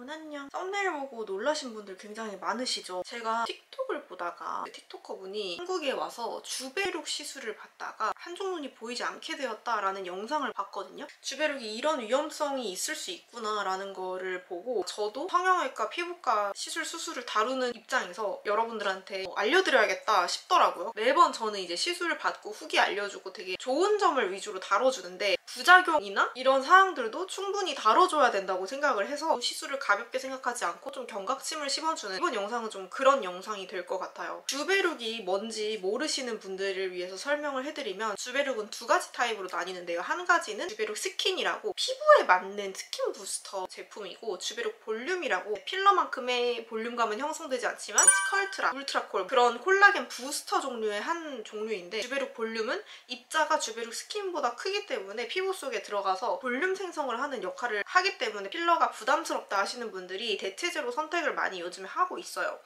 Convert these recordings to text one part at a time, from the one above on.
여러분 안녕. 썸네일 보고 놀라신 분들 굉장히 많으시죠? 제가 틱톡을 보다가 틱토커분이 한국에 와서 주베룩 시술을 받다가 한쪽 눈이 보이지 않게 되었다라는 영상을 봤거든요. 주베룩이 이런 위험성이 있을 수 있구나라는 거를 보고 저도 성형외과, 피부과 수술을 다루는 입장에서 여러분들한테 알려드려야겠다 싶더라고요. 매번 저는 이제 시술을 받고 후기 알려주고 되게 좋은 점을 위주로 다뤄주는데 부작용이나 이런 사항들도 충분히 다뤄줘야 된다고 생각을 해서 시술을 가볍게 생각하지 않고 좀 경각심을 심어주는 이번 영상은 좀 그런 영상이 될 것 같아요. 주베룩이 뭔지 모르시는 분들을 위해서 설명을 해드리면 주베룩은 두 가지 타입으로 나뉘는데요. 한 가지는 주베룩 스킨이라고 피부에 맞는 스킨 부스터 제품이고 주베룩 볼륨이라고 필러만큼의 볼륨감은 형성되지 않지만 스컬트라, 울트라콜 그런 콜라겐 부스터 종류의 한 종류인데 주베룩 볼륨은 입자가 주베룩 스킨보다 크기 때문에 피부 속에 들어가서 볼륨 생성을 하는 역할을 하기 때문에 필러가 부담스럽다 하시는 분들이 대체제로 선택을 많이 요즘에 하고 있어요.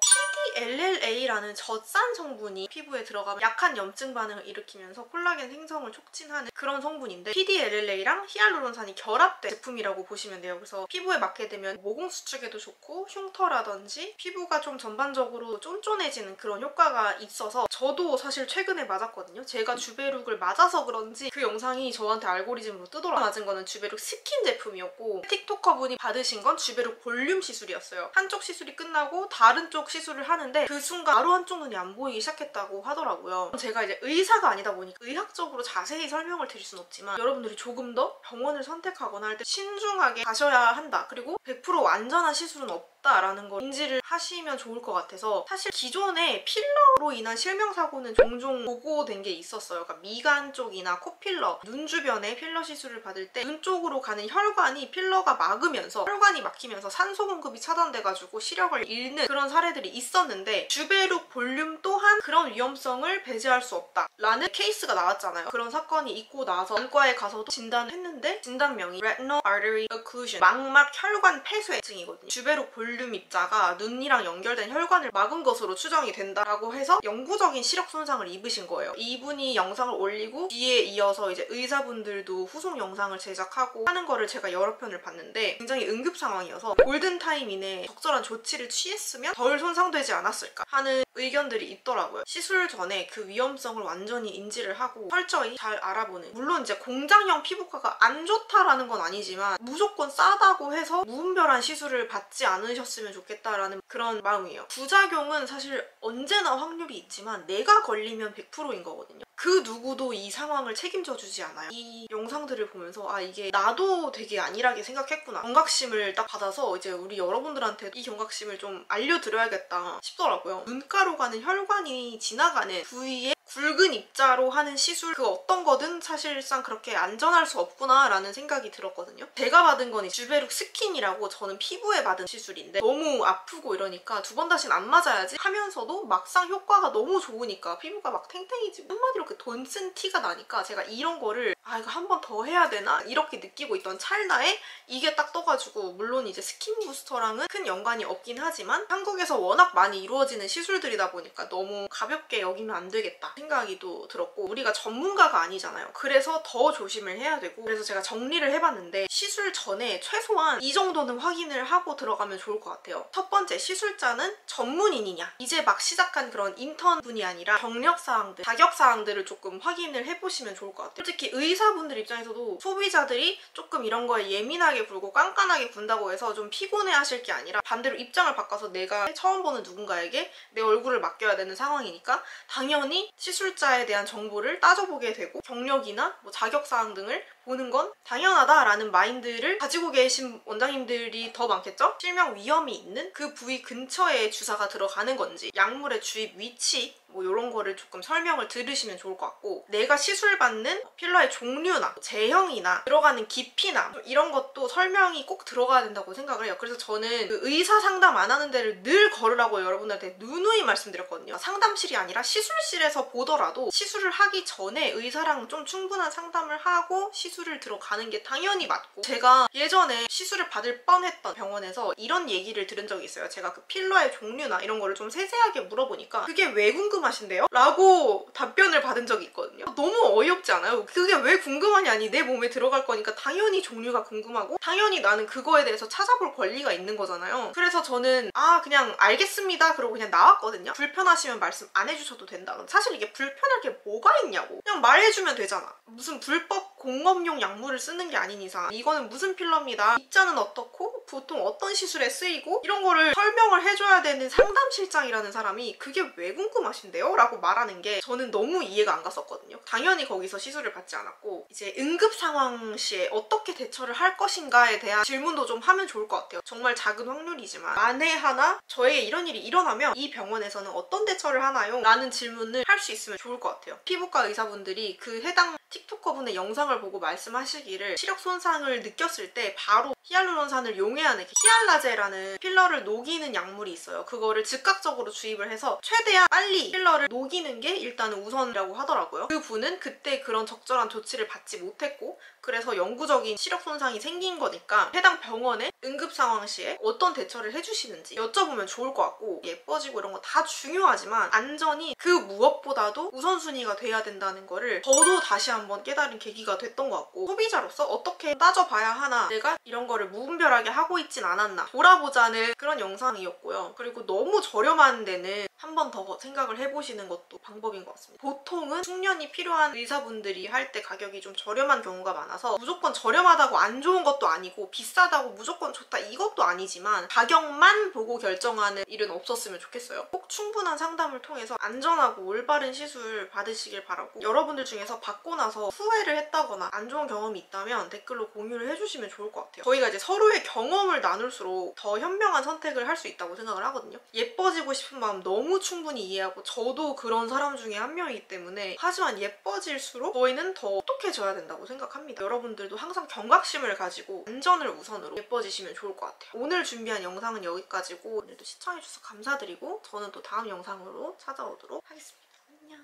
PDLLA라는 젖산 성분이 피부에 들어가면 약한 염증 반응을 일으키면서 콜라겐 생성을 촉진하는 그런 성분인데 PDLLA랑 히알루론산이 결합된 제품이라고 보시면 돼요. 그래서 피부에 맞게 되면 모공 수축에도 좋고 흉터라든지 피부가 좀 전반적으로 쫀쫀해지는 그런 효과가 있어서 저도 사실 최근에 맞았거든요. 제가 주베룩을 맞아서 그런지 그 영상이 저한테 알고리즘으로 뜨더라고요. 맞은 거는 주베룩 스킨 제품이었고 틱토커 분이 받으신 건 주베룩 볼륨 시술이었어요. 한쪽 시술이 끝나고 다른 쪽 시술을 하는데 그 순간 바로 한쪽 눈이 안 보이기 시작했다고 하더라고요. 제가 이제 의사가 아니다 보니까 의학적으로 자세히 설명을 드릴 순 없지만 여러분들이 조금 더 병원을 선택하거나 할 때 신중하게 가셔야 한다. 그리고 100% 완전한 시술은 없다라는 걸 인지를 하시면 좋을 것 같아서 사실 기존에 필러로 인한 실명사고는 종종 보고된 게 있었어요. 그러니까 미간 쪽이나 코필러, 눈 주변에 필러 시술을 받을 때 눈 쪽으로 가는 혈관이 필러가 막으면서 혈관이 막히면서 산소 공급이 차단돼가지고 시력을 잃는 그런 사례들이 있었는데 주베룩 볼륨 또한 그런 위험성을 배제할 수 없다라는 케이스가 나왔잖아요. 그런 사건이 있고 나서 안과에 가서도 진단했는데 진단명이 Retinal Artery Occlusion, 망막 혈관 폐쇄증이거든요. 주베룩 볼륨 입자가 눈이랑 연결된 혈관을 막은 것으로 추정이 된다라고 해서 영구적인 시력 손상을 입으신 거예요. 이분이 영상을 올리고 뒤에 이어서 이제 의사분들도 후속 영상을 제작하고 하는 거를 제가 여러 편을 봤는데 굉장히 응급 상황이어서 골든타임 이내에 적절한 조치를 취했으면 덜 손상되지 않았을까 하는 의견들이 있더라고요. 시술 전에 그 위험성을 완전히 인지를 하고 철저히 잘 알아보는, 물론 이제 공장형 피부과가 안 좋다라는 건 아니지만 무조건 싸다고 해서 무분별한 시술을 받지 않으셨으면 좋겠다라는 그런 마음이에요. 부작용은 사실 언제나 확률이 있지만 내가 걸리면 100%인 거거든요. 그 누구도 이 상황을 책임져 주지 않아요. 이 영상들을 보면서 아 이게 나도 되게 안일하게 생각했구나, 경각심을 딱 받아서 이제 우리 여러분들한테 이 경각심을 좀 알려드려야겠다 싶더라고요. 눈가로 가는 혈관이 지나가는 부위에 굵은 입자로 하는 시술 그 어떤 거든 사실상 그렇게 안전할 수 없구나 라는 생각이 들었거든요. 제가 받은 건 주베룩 스킨이라고 저는 피부에 받은 시술인데 너무 아프고 이러니까 두 번 다시는 안 맞아야지 하면서도 막상 효과가 너무 좋으니까 피부가 막 탱탱해지고 한마디로 그 돈 쓴 티가 나니까 제가 이런 거를 아 이거 한 번 더 해야 되나 이렇게 느끼고 있던 찰나에 이게 딱 떠가지고, 물론 이제 스킨 부스터랑은 큰 연관이 없긴 하지만 한국에서 워낙 많이 이루어지는 시술들이다 보니까 너무 가볍게 여기면 안 되겠다 생각이 또 들었고, 우리가 전문가가 아니잖아요. 그래서 더 조심을 해야 되고, 그래서 제가 정리를 해봤는데 시술 전에 최소한 이 정도는 확인을 하고 들어가면 좋을 것 같아요. 첫 번째, 시술자는 전문인이냐, 이제 막 시작한 그런 인턴분이 아니라 경력사항들, 자격사항들을 조금 확인을 해보시면 좋을 것 같아요. 솔직히 의사분들 입장에서도 소비자들이 조금 이런 거에 예민하게 굴고 깐깐하게 군다고 해서 좀 피곤해 하실 게 아니라 반대로 입장을 바꿔서 내가 처음 보는 누군가에게 내 얼굴을 맡겨야 되는 상황이니까 당연히 시술자에 대한 정보를 따져보게 되고 경력이나 뭐 자격사항 등을 보는 건 당연하다라는 마인드를 가지고 계신 원장님들이 더 많겠죠? 실명 위험이 있는 그 부위 근처에 주사가 들어가는 건지, 약물의 주입 위치 뭐 이런 거를 조금 설명을 들으시면 좋을 것 같고, 내가 시술받는 필러의 종류나 제형이나 들어가는 깊이나 이런 것도 설명이 꼭 들어가야 된다고 생각을 해요. 그래서 저는 그 의사 상담 안 하는 데를 늘 걸으라고 여러분들한테 누누이 말씀드렸거든요. 상담실이 아니라 시술실에서 보더라도 시술을 하기 전에 의사랑 좀 충분한 상담을 하고 시술 시술을 들어가는 게 당연히 맞고, 제가 예전에 시술을 받을 뻔했던 병원에서 이런 얘기를 들은 적이 있어요. 제가 그 필러의 종류나 이런 거를 좀 세세하게 물어보니까 그게 왜 궁금하신데요? 라고 답변을 받은 적이 있거든요. 너무 어이없지 않아요? 그게 왜 궁금하냐니, 내 몸에 들어갈 거니까 당연히 종류가 궁금하고 당연히 나는 그거에 대해서 찾아볼 권리가 있는 거잖아요. 그래서 저는 그냥 알겠습니다 그러고 그냥 나왔거든요. 불편하시면 말씀 안 해주셔도 된다. 사실 이게 불편할 게 뭐가 있냐고, 그냥 말해주면 되잖아. 무슨 불법 공업용 약물을 쓰는 게 아닌 이상 이거는 무슨 필러입니다, 입자는 어떻고 보통 어떤 시술에 쓰이고 이런 거를 설명을 해줘야 되는 상담실장이라는 사람이 그게 왜 궁금하신데요? 라고 말하는 게 저는 너무 이해가 안 갔었거든요. 당연히 거기서 시술을 받지 않았고, 이제 응급 상황 시에 어떻게 대처를 할 것인가에 대한 질문도 좀 하면 좋을 것 같아요. 정말 작은 확률이지만 만에 하나 저에게 이런 일이 일어나면 이 병원에서는 어떤 대처를 하나요? 라는 질문을 할 수 있으면 좋을 것 같아요. 피부과 의사분들이 그 해당 틱토커분의 영상을 보고 말씀하시기를 시력 손상을 느꼈을 때 바로 히알루론산을 용해하는 히알라제라는 필러를 녹이는 약물이 있어요. 그거를 즉각적으로 주입을 해서 최대한 빨리 필러를 녹이는 게 일단은 우선이라고 하더라고요. 그분은 그때 그런 적절한 조치를 받지 못했고, 그래서 영구적인 시력 손상이 생긴 거니까 해당 병원의 응급 상황 시에 어떤 대처를 해주시는지 여쭤보면 좋을 것 같고, 예뻐지고 이런 거 다 중요하지만 안전이 그 무엇보다도 우선순위가 돼야 된다는 거를 저도 다시 한번 깨달은 계기가 됐던 것 같고, 소비자로서 어떻게 따져봐야 하나, 내가 이런 거를 무분별하게 하고 있진 않았나 돌아보자는 그런 영상이었고요. 그리고 너무 저렴한 데는 한 번 더 생각을 해보시는 것도 방법인 것 같습니다. 보통은 숙련이 필요한 의사분들이 할 때 가격이 좀 저렴한 경우가 많아서 무조건 저렴하다고 안 좋은 것도 아니고 비싸다고 무조건 좋다 이것도 아니지만 가격만 보고 결정하는 일은 없었으면 좋겠어요. 꼭 충분한 상담을 통해서 안전하고 올바른 시술 받으시길 바라고, 여러분들 중에서 받고 나서 후회를 했다거나 안 좋은 경험이 있다면 댓글로 공유를 해주시면 좋을 것 같아요. 저희가 이제 서로의 경험을 나눌수록 더 현명한 선택을 할 수 있다고 생각을 하거든요. 예뻐지고 싶은 마음 너무 충분히 이해하고 저도 그런 사람 중에 한 명이기 때문에, 하지만 예뻐질수록 저희는 더 똑똑해져야 된다고 생각합니다. 여러분들도 항상 경각심을 가지고 안전을 우선으로 예뻐지시면 좋을 것 같아요. 오늘 준비한 영상은 여기까지고, 오늘도 시청해주셔서 감사드리고 저는 또 다음 영상으로 찾아오도록 하겠습니다.